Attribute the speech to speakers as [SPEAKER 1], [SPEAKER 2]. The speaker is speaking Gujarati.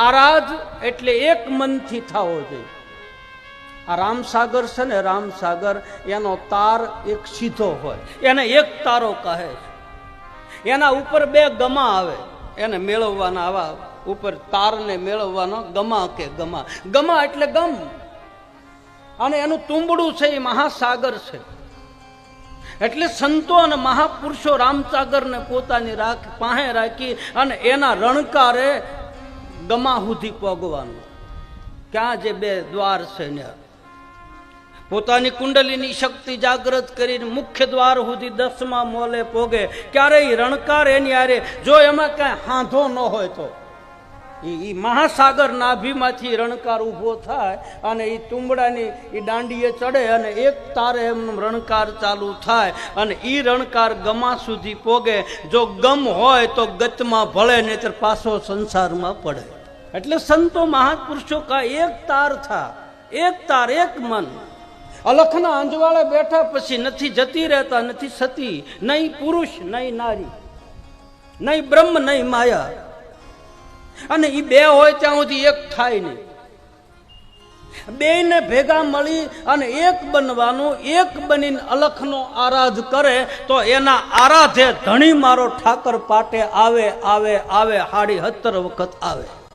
[SPEAKER 1] આરાધ એટલે એક મનથી થવો જોઈએ. આ રામસાગર છે ને, રામસાગર એનો તાર એક સીધો હોય, એને એક તારો કહે છે. એના ઉપર બે ગમા આવે, એને મેળવવાના આવા ઉપર તારને મેળવવાનો ગમા કે ગમા. ગમા એટલે ગમ, અને એનું તુંબડું છે એ મહાસાગર છે. એટલે સંતો અને મહાપુરુષો રામસાગરને પોતાની પાસે રાખી અને એના રણકારે ગમા સુધી પગવાનું. ક્યાં જે બે દ્વાર છે ને પોતાની કુંડલીની શક્તિ જાગૃત કરીને મુખ્ય દ્વાર સુધી 10મા મોલે પોગે. ક્યારેય રણકાર એની આરે જો એમાં કઈ હાંધો ન હોય તો એ મહાસાગર નાભીમાંથી રણકાર ઊભો થાય અને એ તુંબડાની એ દાંડીએ ચડે અને એક તારે એમનું રણકાર ચાલુ થાય અને એ રણકાર ગમા સુધી પોગે. જો ગમ હોય તો ગતમાં ભળે, નહીતર પાછો સંસારમાં પડે. એટલે સંતો મહાપુરુષો કા એક તાર થા, એક તાર એક મન. અલખના અંજવાળે બેઠા પછી નથી જતી રહેતા, નથી સતી, નહીં પુરુષ નહીં નારી, નહીં બ્રહ્મ નહીં માયા. અને એ બે હોય ત્યાં સુધી એક થાય નહીં. બેને ભેગા મળી અને એક બનવાનું. એક બનીને અલખનો આરાધ કરે તો એના આરાધે ધણી મારો ઠાકર પાટે આવે આવે આવે 17 વખત આવે.